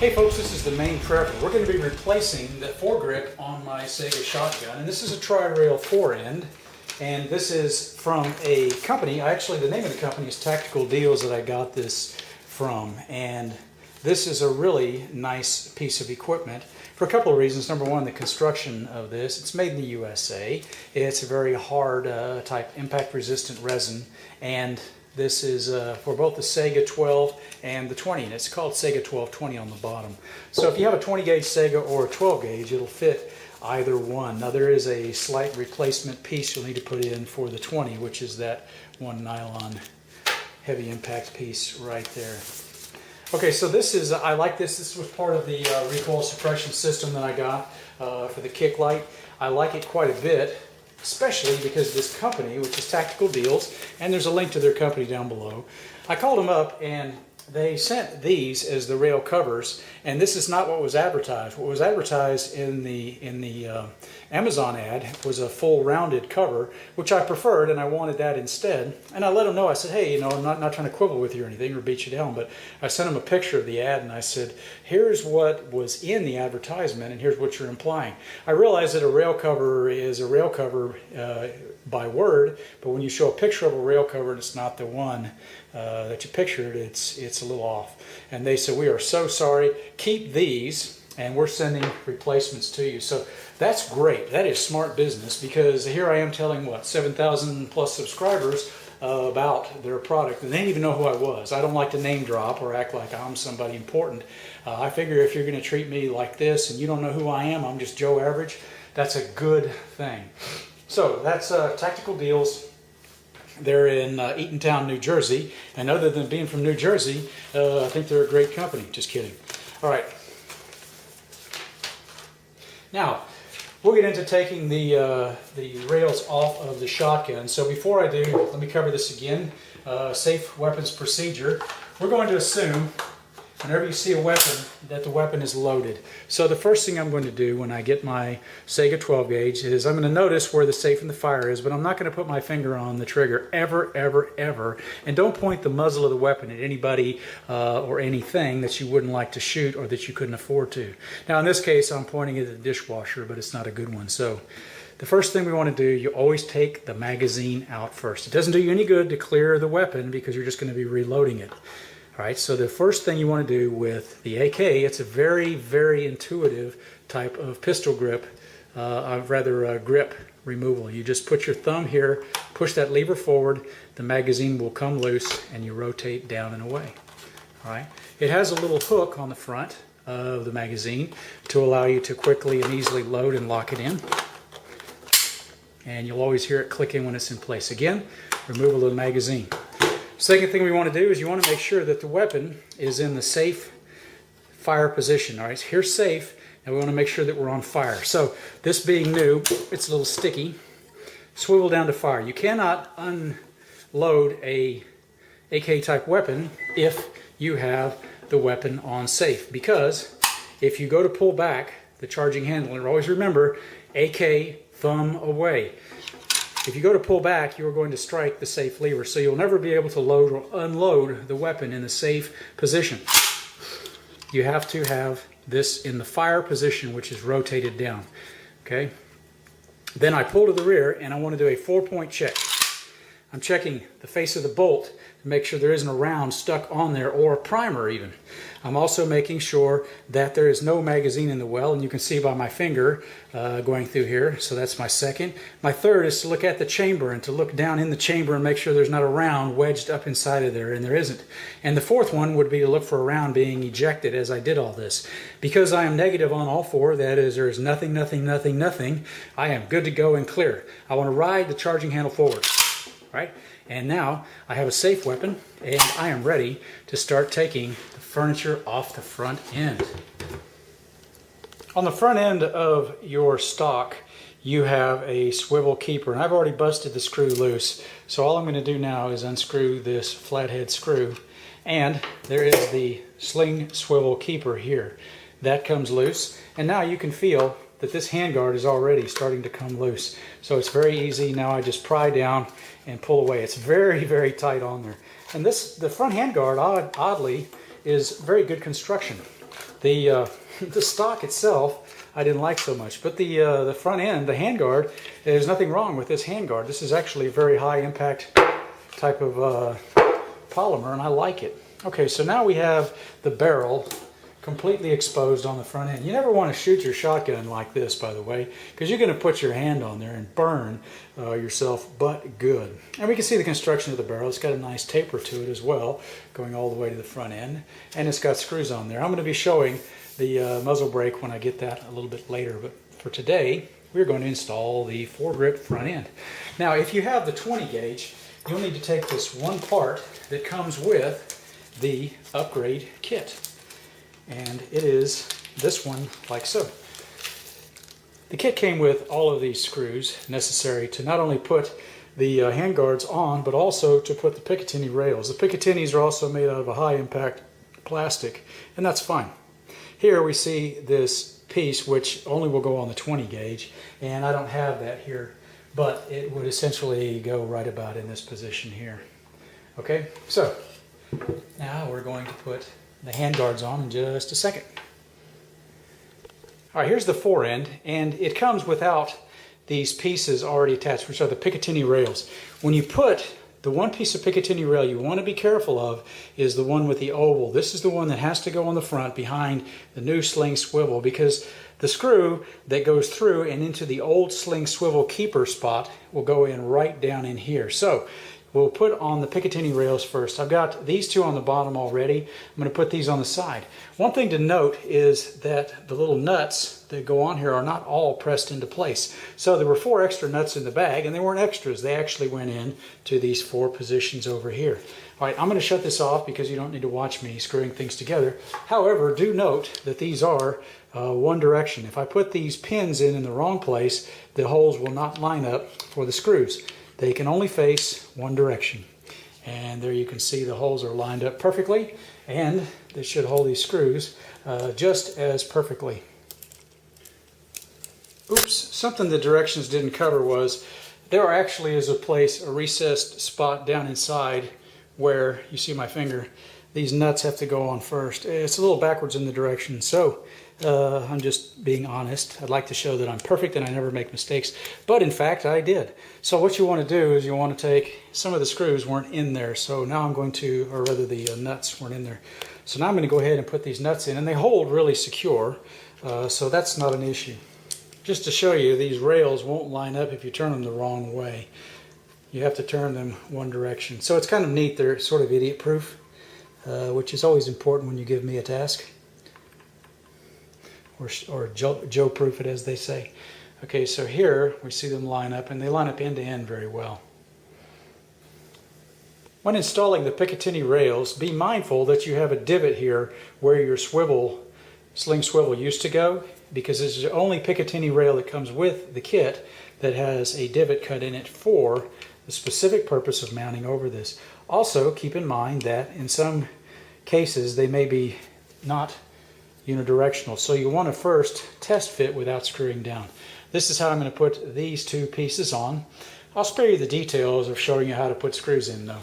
Hey folks, this is the Maineprepper. We're going to be replacing the foregrip on my SAIGA shotgun, and this is a tri-rail fore-end, and this is from a company. Actually, the name of the company is Tactical Deals that I got this from, and this is a really nice piece of equipment for a couple of reasons. Number one, the construction of this. It's made in the USA. It's a very hard type impact resistant resin, and this is for both the SAIGA 12 and the 20, and it's called SAIGA 1220 on the bottom. So if you have a 20 gauge SAIGA or a 12 gauge, it'll fit either one. Now there is a slight replacement piece you'll need to put in for the 20, which is that one nylon heavy impact piece right there. Okay, so this is, I like this. This was part of the recoil suppression system that I got for the kick light. I like it quite a bit, especially because this company, which is Tactical Deals, and there's a link to their company down below. I called them up and they sent these as the rail covers, and this is not what was advertised. What was advertised in the Amazon ad was a full rounded cover, which I preferred, and I wanted that instead. And I let them know. I said, hey, you know, I'm not trying to quibble with you or anything or beat you down, but I sent them a picture of the ad, and I said, here's what was in the advertisement, and here's what you're implying. I realize that a rail cover is a rail cover by word, but when you show a picture of a rail cover and it's not the one that you pictured, it's a little off. And they said, we are so sorry, keep these, and we're sending replacements to you. So that's great. That is smart business, because here I am telling, what, 7,000 plus subscribers about their product, and they didn't even know who I was. I don't like to name drop or act like I'm somebody important. I figure if you're going to treat me like this and you don't know who I am, I'm just Joe Average, that's a good thing. So that's Tactical Deals. They're in Eatontown, New Jersey, and other than being from New Jersey, I think they're a great company. Just kidding. All right. Now, we'll get into taking the rails off of the shotgun. So before I do, let me cover this again. Safe weapons procedure. We're going to assume, whenever you see a weapon, that the weapon is loaded. So the first thing I'm going to do when I get my SAIGA 12 gauge is I'm going to notice where the safe and the fire is, but I'm not going to put my finger on the trigger ever, ever, ever. And don't point the muzzle of the weapon at anybody or anything that you wouldn't like to shoot or that you couldn't afford to. Now in this case, I'm pointing at the dishwasher, but it's not a good one. So the first thing we want to do, you always take the magazine out first. It doesn't do you any good to clear the weapon because you're just going to be reloading it. All right, so the first thing you want to do with the AK, it's a very, very intuitive type of pistol grip, grip removal. You just put your thumb here, push that lever forward, the magazine will come loose, and you rotate down and away. All right, it has a little hook on the front of the magazine to allow you to quickly and easily load and lock it in. And you'll always hear it clicking when it's in place. Again, removal of the magazine. Second thing we want to do is you want to make sure that the weapon is in the safe fire position. All right, so here's safe, and we want to make sure that we're on fire. So this being new, it's a little sticky. Swivel down to fire. You cannot unload a AK type weapon if you have the weapon on safe, because if you go to pull back the charging handle, always remember AK thumb away. If you go to pull back, you're going to strike the safe lever, so you'll never be able to load or unload the weapon in the safe position. You have to have this in the fire position, which is rotated down. Okay. Then I pull to the rear, and I want to do a 4-point check. I'm checking the face of the bolt to make sure there isn't a round stuck on there, or a primer even. I'm also making sure that there is no magazine in the well, and you can see by my finger going through here. So that's my second. My third is to look at the chamber and to look down in the chamber and make sure there's not a round wedged up inside of there, and there isn't. And the fourth one would be to look for a round being ejected as I did all this. Because I am negative on all four, that is, there's nothing, nothing, nothing, nothing, I am good to go and clear. I want to ride the charging handle forward. Right? And now I have a safe weapon, and I am ready to start taking the furniture off the front end. On the front end of your stock, you have a swivel keeper, and I've already busted the screw loose. So all I'm going to do now is unscrew this flathead screw, and there is the sling swivel keeper here. That comes loose, and now you can feel that this handguard is already starting to come loose. So it's very easy. Now I just pry down and pull away. It's very, very tight on there. And the front handguard, oddly, is very good construction. The the stock itself I didn't like so much, but the front end, the handguard, there's nothing wrong with this handguard. This is actually a very high impact type of polymer, and I like it. Okay, so now we have the barrel completely exposed on the front end. You never want to shoot your shotgun like this, by the way, because you're going to put your hand on there and burn yourself but good. And we can see the construction of the barrel. It's got a nice taper to it as well, going all the way to the front end, and it's got screws on there. I'm going to be showing the muzzle brake when I get that a little bit later, but for today we're going to install the foregrip front end. Now if you have the 20 gauge, you'll need to take this one part that comes with the upgrade kit. And it is this one, like so. The kit came with all of these screws necessary to not only put the handguards on, but also to put the Picatinny rails. The Picatinnies are also made out of a high impact plastic, and that's fine. Here we see this piece which only will go on the 20 gauge, and I don't have that here, but it would essentially go right about in this position here. Okay, so now we're going to put the handguards on in just a second. All right, here's the fore end, and it comes without these pieces already attached, which are the Picatinny rails. When you put the one piece of Picatinny rail you want to be careful of is the one with the oval. This is the one that has to go on the front behind the new sling swivel, because the screw that goes through and into the old sling swivel keeper spot will go in right down in here. So we'll put on the Picatinny rails first. I've got these two on the bottom already. I'm going to put these on the side. One thing to note is that the little nuts that go on here are not all pressed into place. So there were 4 extra nuts in the bag, and they weren't extras. They actually went in to these 4 positions over here. All right, I'm going to shut this off because you don't need to watch me screwing things together. However, do note that these are one direction. If I put these pins in the wrong place, the holes will not line up for the screws. They can only face one direction. And there you can see the holes are lined up perfectly, and they should hold these screws just as perfectly. Oops, something the directions didn't cover was there actually is a recessed spot down inside where you see my finger. These nuts have to go on first. It's a little backwards in the direction, so I'm just being honest. I'd like to show that I'm perfect and I never make mistakes, but in fact I did. So what you want to do is you want to take, some of the screws weren't in there, so now I'm going to, or rather the nuts weren't in there. So now I'm going to go ahead and put these nuts in, and they hold really secure, so that's not an issue. Just to show you, these rails won't line up if you turn them the wrong way. You have to turn them one direction. So it's kind of neat, they're sort of idiot proof, which is always important when you give me a task. Or Joe proof it, as they say. Okay, so here we see them line up, and they line up end to end very well. When installing the Picatinny rails, be mindful that you have a divot here where your sling swivel used to go, because this is the only Picatinny rail that comes with the kit that has a divot cut in it for the specific purpose of mounting over this. Also, keep in mind that in some cases they may be not unidirectional, so you want to first test fit without screwing down. This is how I'm going to put these 2 pieces on. I'll spare you the details of showing you how to put screws in though.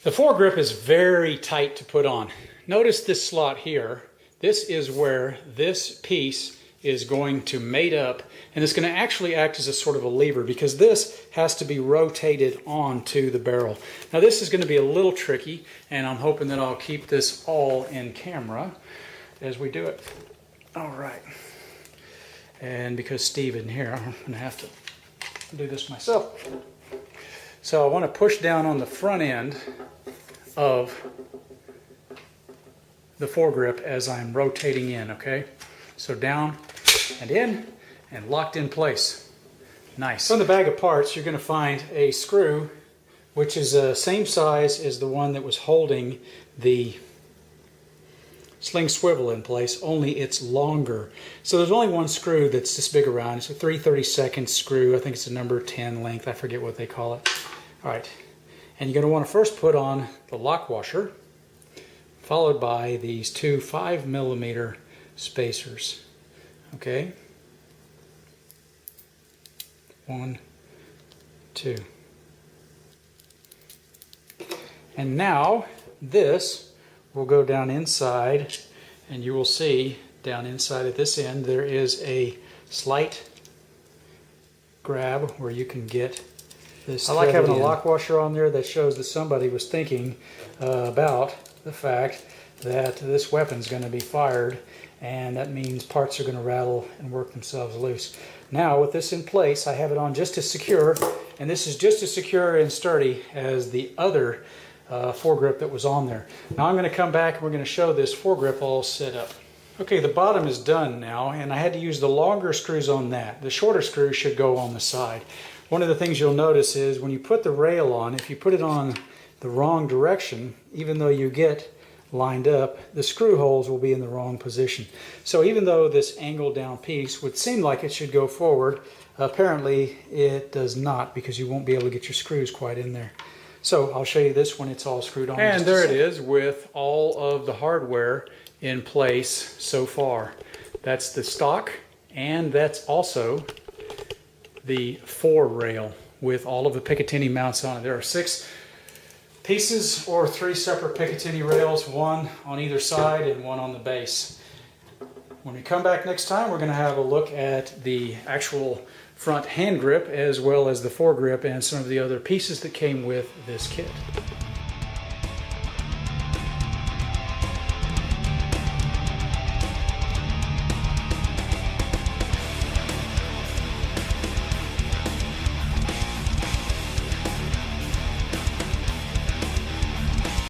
The foregrip is very tight to put on. Notice this slot here. This is where this piece is going to mate up, and it's going to actually act as a sort of a lever, because this has to be rotated onto the barrel. Now this is going to be a little tricky, and I'm hoping that I'll keep this all in camera as we do it. All right. And because Steve isn't here, I'm going to have to do this myself. So I want to push down on the front end of the foregrip as I'm rotating in, okay? So down and in and locked in place. Nice. So in the bag of parts, you're going to find a screw which is the same size as the one that was holding the sling swivel in place, only it's longer. So there's only one screw that's this big around. It's a 3/32 screw. I think it's a number 10 length. I forget what they call it. All right. And you're going to want to first put on the lock washer, followed by these 2 5mm spacers. Okay. 1, 2. And now this will go down inside and you will see down inside at this end there is a slight grab where you can get this. I like having a lock washer on there. That shows that somebody was thinking about the fact that this weapon is going to be fired, and that means parts are going to rattle and work themselves loose. Now with this in place, I have it on just as secure, and this is just as secure and sturdy as the other foregrip that was on there. Now I'm going to come back and we're going to show this foregrip all set up. Okay, the bottom is done now, and I had to use the longer screws on that. The shorter screws should go on the side. One of the things you'll notice is when you put the rail on, if you put it on the wrong direction, even though you get lined up, the screw holes will be in the wrong position. So even though this angled down piece would seem like it should go forward, apparently it does not, because you won't be able to get your screws quite in there. So I'll show you this when it's all screwed on. And there it is with all of the hardware in place so far. That's the stock, and that's also the fore rail with all of the Picatinny mounts on it. There are 6 pieces or 3 separate Picatinny rails, 1 on either side and 1 on the base. When we come back next time, we're going to have a look at the actual front hand grip as well as the foregrip and some of the other pieces that came with this kit.